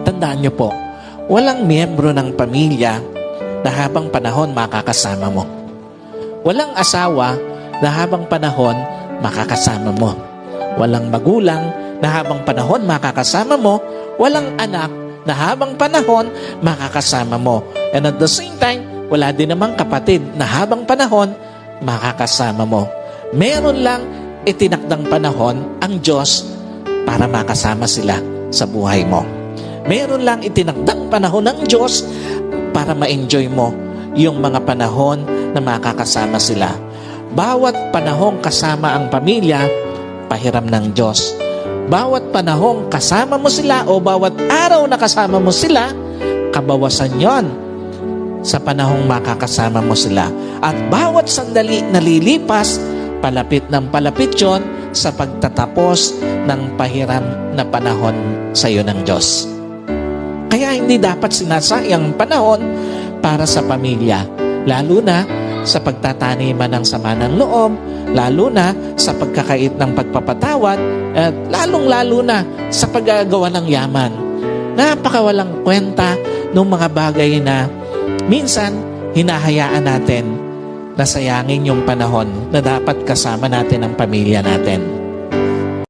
Tandaan niyo po, walang miyembro ng pamilya na habang panahon makakasama mo. Walang asawa na habang panahon makakasama mo. Walang magulang na habang panahon makakasama mo. Walang anak na habang panahon makakasama mo. And at the same time, wala din namang kapatid na habang panahon makakasama mo. Meron lang itinakdang panahon ang Diyos para makasama sila sa buhay mo. Meron lang itinakdang panahon ng Diyos para ma-enjoy mo yung mga panahon na makakasama sila. Bawat panahong kasama ang pamilya, pahiram ng Diyos. Bawat panahong kasama mo sila o bawat araw na kasama mo sila, kabawasan yon sa panahong makakasama mo sila. At bawat sandali na lilipas, palapit ng palapit yon sa pagtatapos ng pahiram na panahon sa iyo ng Diyos. Kaya hindi dapat sinasayang panahon para sa pamilya, lalo na sa pagtataniman ng sama ng loob, lalo na sa pagkakait ng pagpapatawad, at lalong-lalo na sa paggagawa ng yaman. Napakawalang kwenta ng mga bagay na minsan hinahayaan natin na sayangin yung panahon na dapat kasama natin ang pamilya natin.